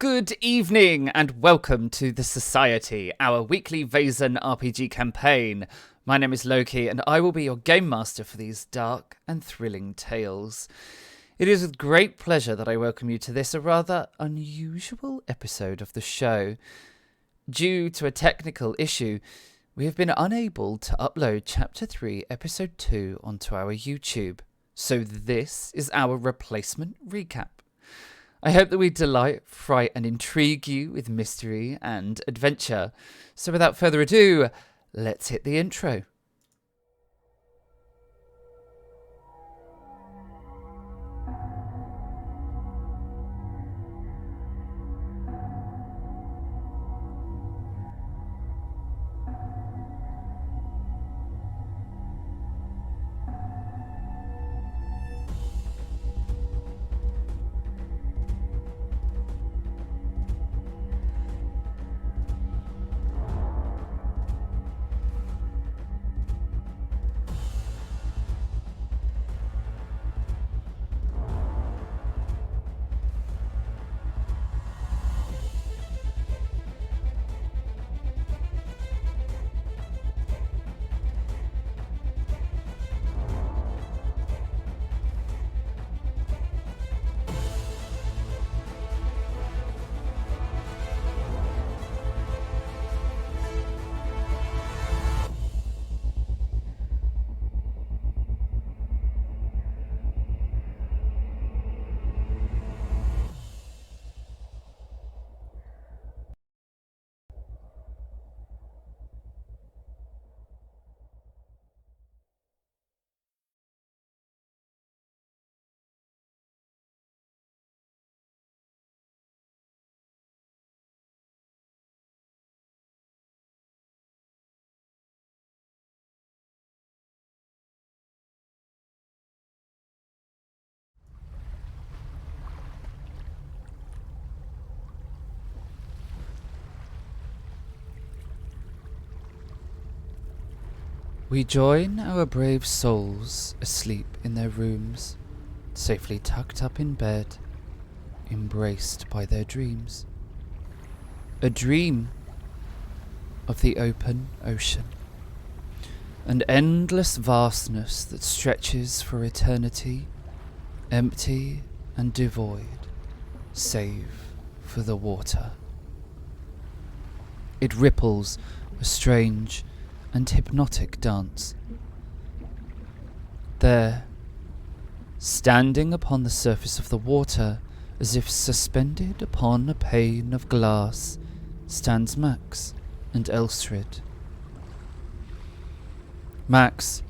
Good evening and welcome to The Society, our weekly Vaesen RPG campaign. My name is Loki and I will be your game master for these dark and thrilling tales. It is with great pleasure that I welcome you to this, a rather unusual episode of the show. Due to a technical issue, we have been unable to upload Chapter 3, Episode 2 onto our YouTube. So this is our replacement recap. I hope that we delight, fright and intrigue you with mystery and adventure. So without further ado, let's hit the intro. We join our brave souls asleep in their rooms, safely tucked up in bed, embraced by their dreams. A dream of the open ocean, an endless vastness that stretches for eternity, empty and devoid, save for the water. It ripples a strange and hypnotic dance. There, standing upon the surface of the water, as if suspended upon a pane of glass, stands Max and Elstrid. Max,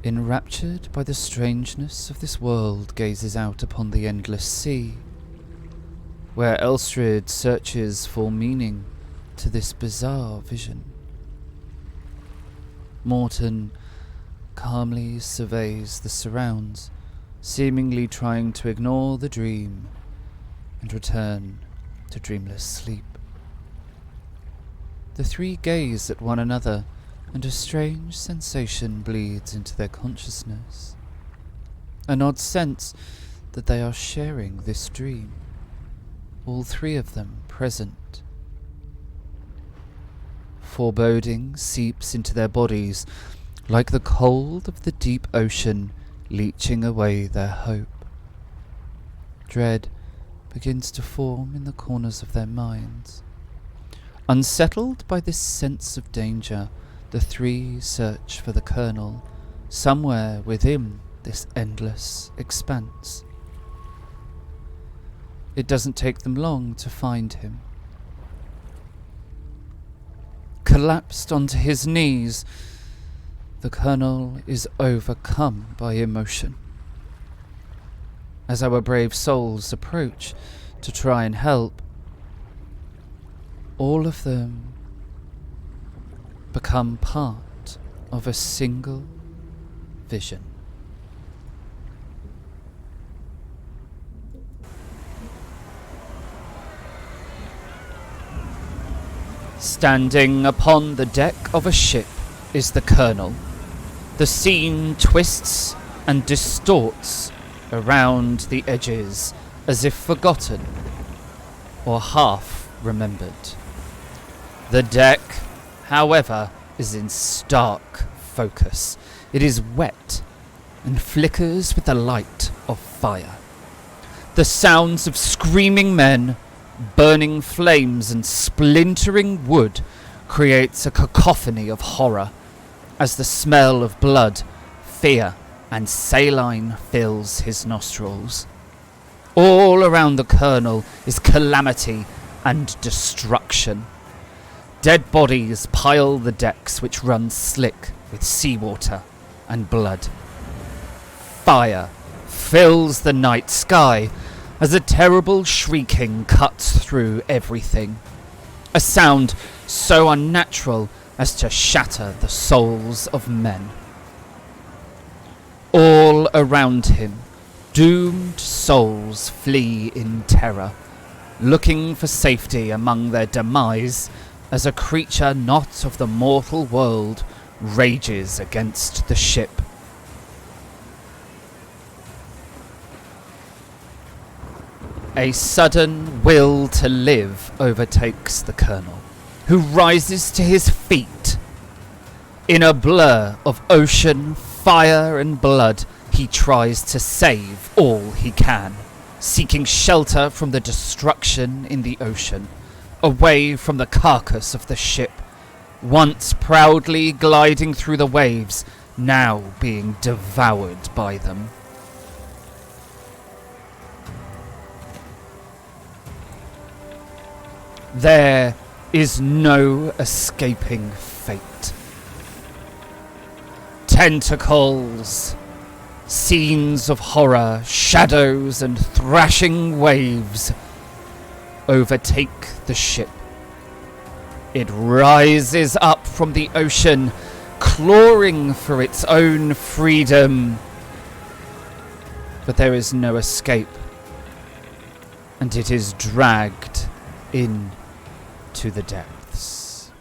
enraptured by the strangeness of this world, gazes out upon the endless sea, where Elstrid searches for meaning to this bizarre vision. Morton calmly surveys the surrounds, seemingly trying to ignore the dream and return to dreamless sleep. The three gaze at one another, and a strange sensation bleeds into their consciousness. An odd sense that they are sharing this dream, all three of them present. Foreboding seeps into their bodies like the cold of the deep ocean leeching away their hope. Dread begins to form in the corners of their minds. Unsettled by this sense of danger, the three search for the Colonel somewhere within this endless expanse. It doesn't take them long to find him. Collapsed onto his knees, the Colonel is overcome by emotion. As our brave souls approach to try and help, all of them become part of a single vision. Standing upon the deck of a ship is the Colonel. The scene twists and distorts around the edges as if forgotten. or half remembered. The deck, however, is in stark focus. It is wet and flickers with the light of fire. The sounds of screaming men, burning flames and splintering wood creates a cacophony of horror as the smell of blood, fear and saline fills his nostrils. All around the colonel is calamity and destruction. Dead bodies pile the decks which run slick with seawater and blood. Fire fills the night sky as a terrible shrieking cuts through everything. A sound so unnatural as to shatter the souls of men. All around him, doomed souls flee in terror, looking for safety among their demise as a creature not of the mortal world rages against the ship. A sudden will to live overtakes the colonel, who rises to his feet. In a blur of ocean, fire and blood, he tries to save all he can, seeking shelter from the destruction in the ocean, away from the carcass of the ship, once proudly gliding through the waves, now being devoured by them. There is no escaping fate. Tentacles, scenes of horror, shadows and thrashing waves overtake the ship. It rises up from the ocean, clawing for its own freedom. But there is no escape, and it is dragged into the depths.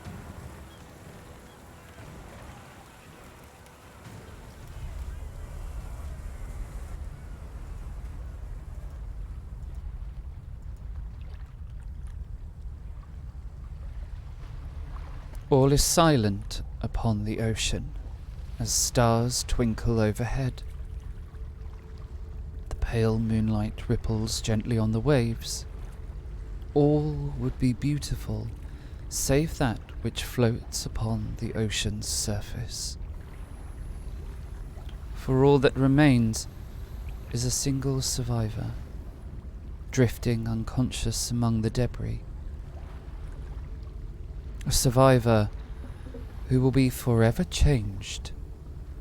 All is silent upon the ocean as stars twinkle overhead. The pale moonlight ripples gently on the waves. All would be beautiful, save that which floats upon the ocean's surface. For all that remains is a single survivor, drifting unconscious among the debris. A survivor who will be forever changed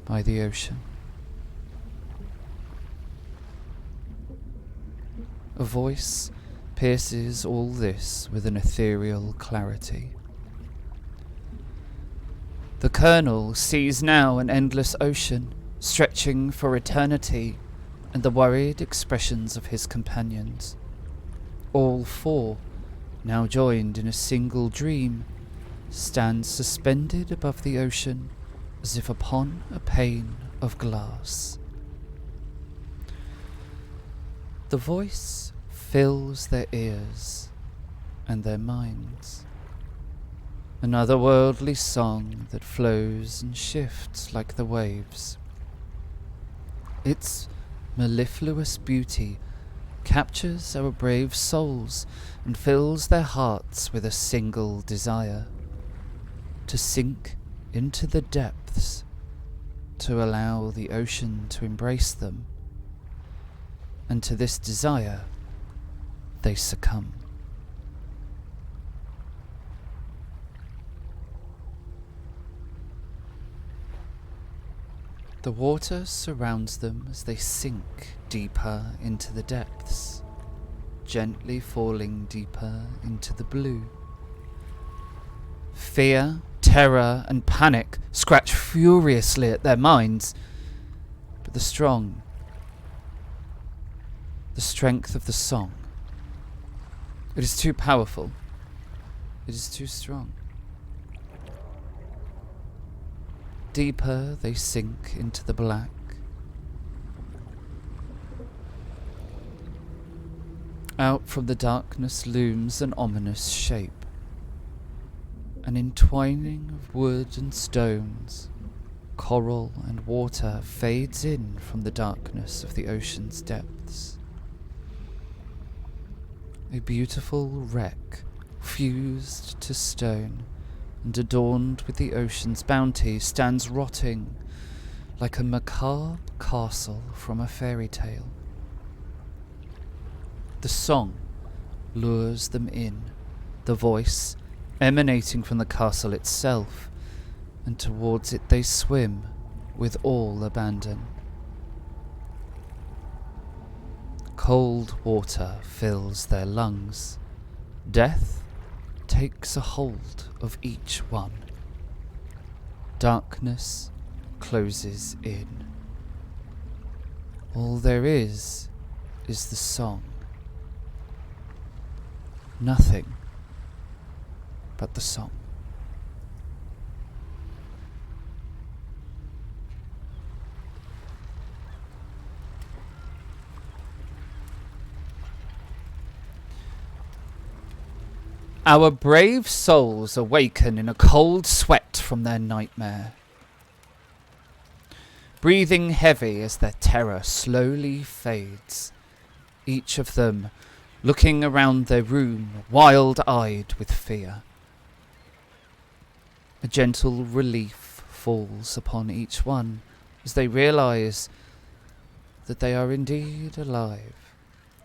by the ocean. A voice pierces all this with an ethereal clarity. The colonel sees now an endless ocean stretching for eternity, and the worried expressions of his companions. All four, now joined in a single dream, stand suspended above the ocean as if upon a pane of glass. The voice fills their ears and their minds. An otherworldly song that flows and shifts like the waves. Its mellifluous beauty captures our brave souls and fills their hearts with a single desire: to sink into the depths, to allow the ocean to embrace them. And to this desire they succumb. The water surrounds them as they sink deeper into the depths, gently falling deeper into the blue. Fear, terror, and panic scratch furiously at their minds, but the strength of the song, it is too powerful. It is too strong. Deeper they sink into the black. Out from the darkness looms an ominous shape, an entwining of wood and stones. Coral and water fades in from the darkness of the ocean's depths. A beautiful wreck, fused to stone and adorned with the ocean's bounty, stands rotting like a macabre castle from a fairy tale. The song lures them in, the voice emanating from the castle itself, and towards it they swim with all abandon. Cold water fills their lungs. Death takes a hold of each one. Darkness closes in. All there is the song. Nothing but the song. Our brave souls awaken in a cold sweat from their nightmare, breathing heavy as their terror slowly fades, each of them looking around their room, wild-eyed with fear. A gentle relief falls upon each one as they realize that they are indeed alive,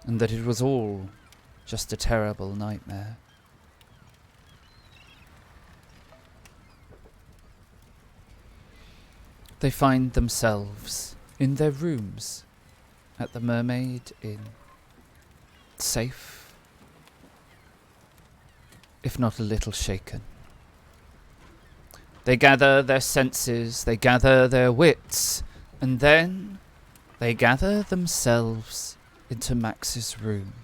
and that it was all just a terrible nightmare. They find themselves in their rooms at the Mermaid Inn, safe, if not a little shaken. They gather their senses, they gather their wits, and then they gather themselves into Max's room.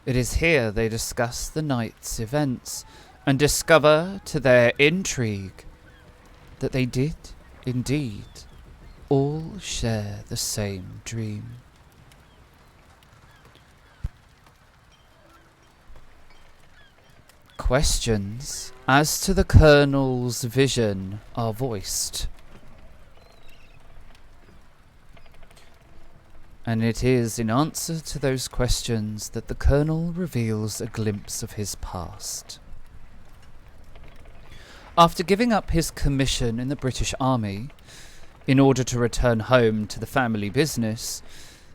It is here they discuss the night's events and discover, to their intrigue, that they did, indeed, all share the same dream. Questions as to the Colonel's vision are voiced, and it is in answer to those questions that the Colonel reveals a glimpse of his past. After giving up his commission in the British Army, in order to return home to the family business,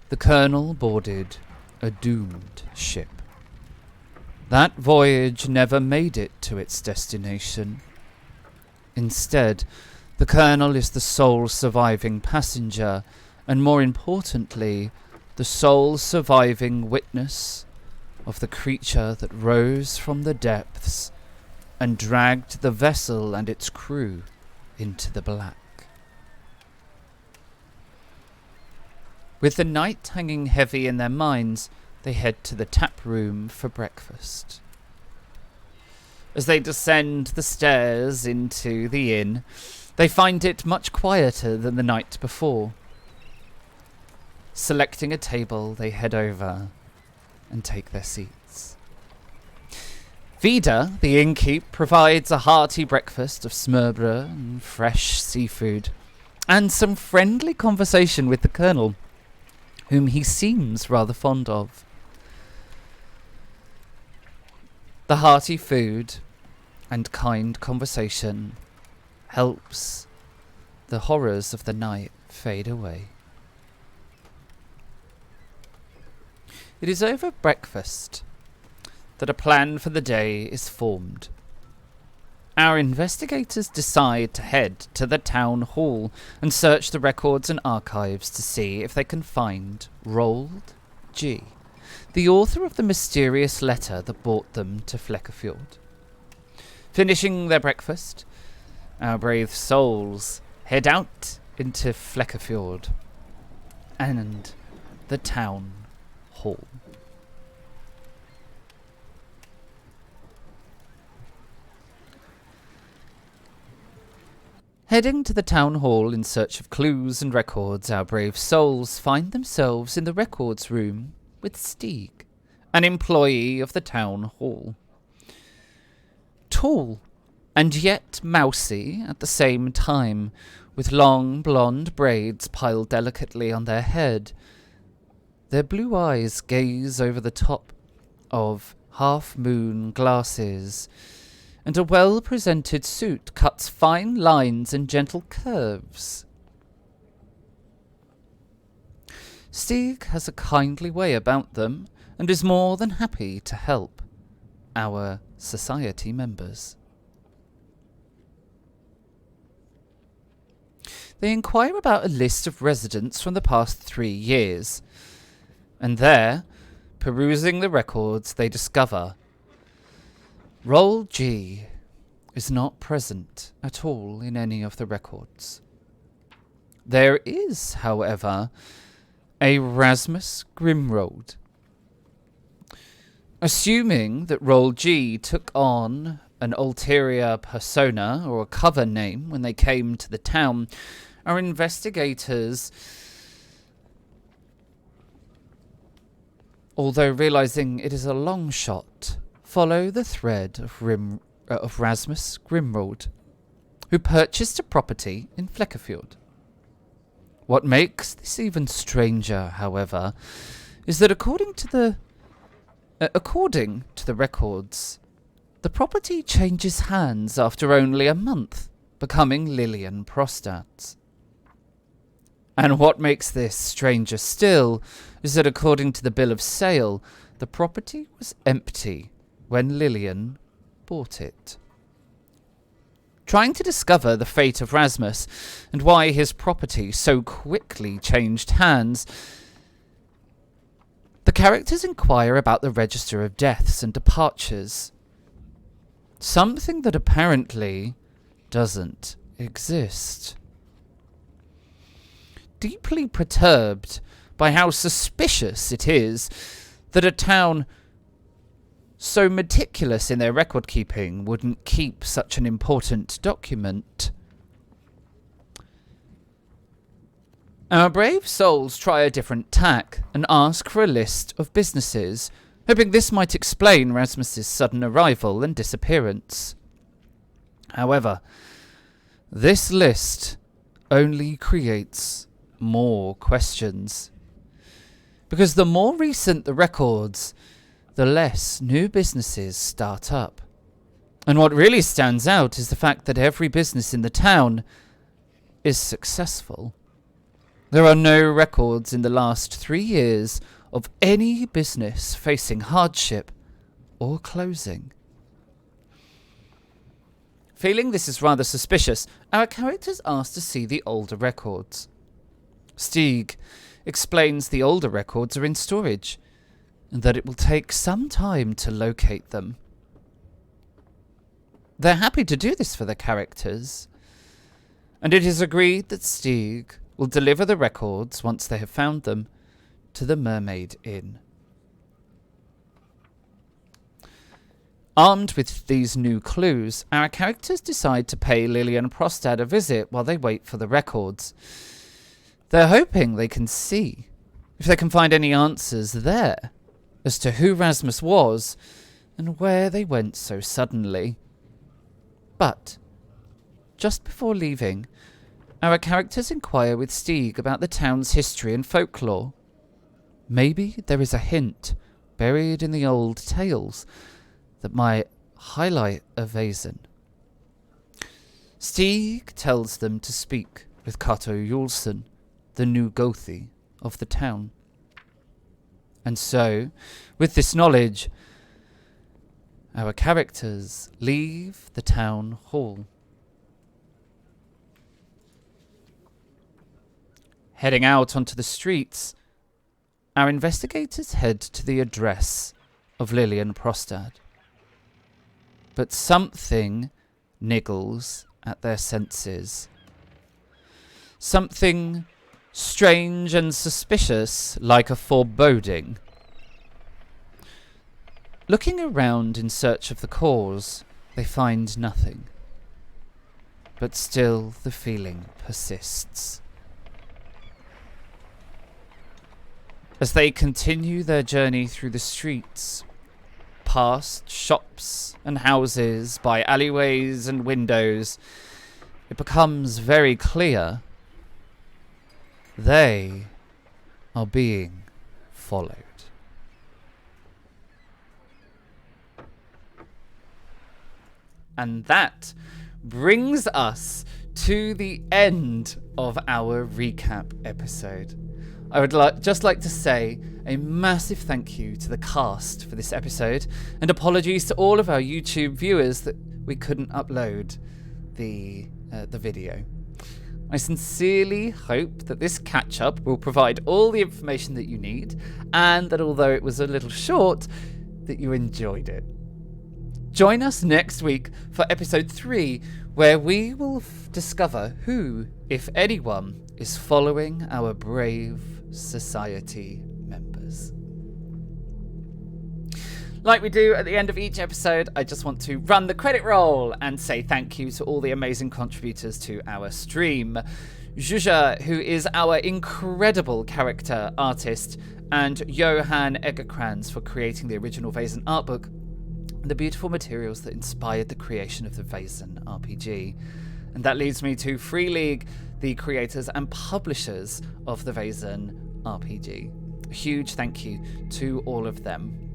the Colonel boarded a doomed ship. That voyage never made it to its destination. Instead, the Colonel is the sole surviving passenger, and more importantly, the sole surviving witness of the creature that rose from the depths and dragged the vessel and its crew into the black. With the night hanging heavy in their minds, they head to the tap room for breakfast. As they descend the stairs into the inn, they find it much quieter than the night before. Selecting a table, they head over and take their seats. Vida, the innkeep, provides a hearty breakfast of smørbrød and fresh seafood, and some friendly conversation with the Colonel, whom he seems rather fond of. The hearty food and kind conversation helps the horrors of the night fade away. It is over breakfast that a plan for the day is formed. Our investigators decide to head to the town hall and search the records and archives to see if they can find Roald G, the author of the mysterious letter that brought them to Flekkefjord. Finishing their breakfast, our brave souls head out into Flekkefjord and the town hall. Heading to the town hall in search of clues and records, our brave souls find themselves in the records room with Stieg, an employee of the town hall. Tall and yet mousy at the same time, with long blonde braids piled delicately on their head. Their blue eyes gaze over the top of half-moon glasses, and a well-presented suit cuts fine lines and gentle curves. Stieg has a kindly way about them, and is more than happy to help our society members. They inquire about a list of residents from the past 3 years, and there, perusing the records, they discover Roald G is not present at all in any of the records. There is, however, a Rasmus Grimrold. Assuming that Roald G took on an ulterior persona or a cover name when they came to the town, our investigators, although realizing it is a long shot, follow the thread of Rasmus Grimrold, who purchased a property in Flekkefjord. What makes this even stranger, however, is that according to the records, the property changes hands after only a month, becoming Lillian Prostad's. And what makes this stranger still is that according to the bill of sale, the property was empty when Lillian bought it. Trying to discover the fate of Rasmus and why his property so quickly changed hands, the characters inquire about the register of deaths and departures, something that apparently doesn't exist. Deeply perturbed by how suspicious it is that a town so meticulous in their record keeping wouldn't keep such an important document, our brave souls try a different tack and ask for a list of businesses, hoping this might explain Rasmus's sudden arrival and disappearance. However, this list only creates more questions, because the more recent the records, the less new businesses start up. And what really stands out is the fact that every business in the town is successful. There are no records in the last 3 years of any business facing hardship or closing. Feeling this is rather suspicious, our characters ask to see the older records. Stieg explains the older records are in storage, and that it will take some time to locate them. They're happy to do this for the characters, and it is agreed that Stieg will deliver the records, once they have found them, to the Mermaid Inn. Armed with these new clues, our characters decide to pay Lillian Prostad a visit while they wait for the records. They're hoping they can see if they can find any answers there as to who Rasmus was and where they went so suddenly. But just before leaving, our characters inquire with Stieg about the town's history and folklore. Maybe there is a hint buried in the old tales that might highlight a Vaesen. Stieg tells them to speak with Cato Julsson, the new Gothi of the town. And so, with this knowledge, our characters leave the town hall. Heading out onto the streets, our investigators head to the address of Lillian Prostad. But something niggles at their senses. Something strange and suspicious, like a foreboding. Looking around in search of the cause, they find nothing. But still the feeling persists. As they continue their journey through the streets, past shops and houses, by alleyways and windows, it becomes very clear they are being followed. And that brings us to the end of our recap episode. I would just like to say a massive thank you to the cast for this episode, and apologies to all of our YouTube viewers that we couldn't upload the video. I sincerely hope that this catch-up will provide all the information that you need, and that although it was a little short, that you enjoyed it. Join us next week for episode 3, where we will discover who, if anyone, is following our brave society members. Like we do at the end of each episode, I just want to run the credit roll and say thank you to all the amazing contributors to our stream. Juja, who is our incredible character artist, and Johan Egerkrans for creating the original Vaesen artbook and the beautiful materials that inspired the creation of the Vaesen RPG. And that leads me to Free League, the creators and publishers of the Vaesen RPG. A huge thank you to all of them.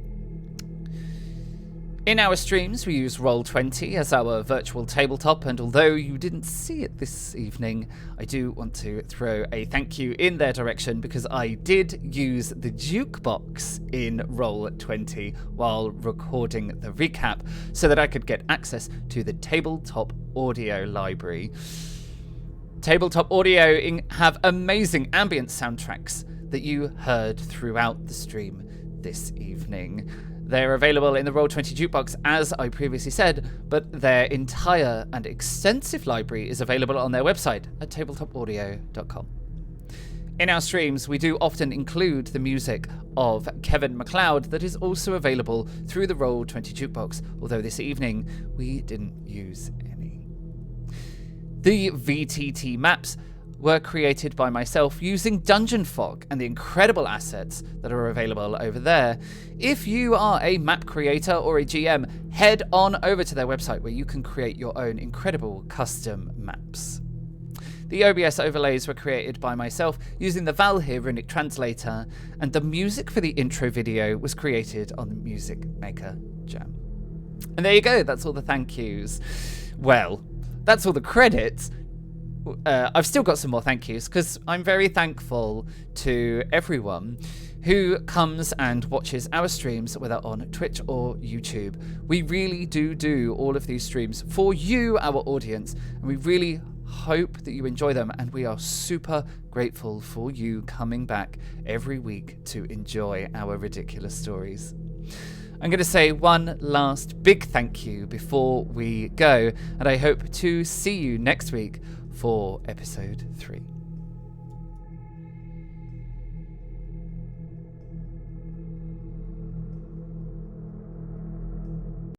In our streams, we use Roll20 as our virtual tabletop, and although you didn't see it this evening, I do want to throw a thank you in their direction, because I did use the jukebox in Roll20 while recording the recap so that I could get access to the tabletop audio library. Tabletop audio have amazing ambient soundtracks that you heard throughout the stream this evening. They're available in the Roll20 jukebox, as I previously said, but their entire and extensive library is available on their website at tabletopaudio.com. In our streams, we do often include the music of Kevin MacLeod that is also available through the Roll20 jukebox, although this evening we didn't use any. The VTT maps were created by myself using Dungeon Fog and the incredible assets that are available over there. If you are a map creator or a GM, head on over to their website where you can create your own incredible custom maps. The OBS overlays were created by myself using the Valhir runic translator, and the music for the intro video was created on the Music Maker Jam. And there you go, that's all the thank yous. Well, that's all the credits. I've still got some more thank yous, because I'm very thankful to everyone who comes and watches our streams, whether on Twitch or YouTube. We really do all of these streams for you, our audience, and we really hope that you enjoy them, and we are super grateful for you coming back every week to enjoy our ridiculous stories. I'm going to say one last big thank you before we go, and I hope to see you next week for episode 3.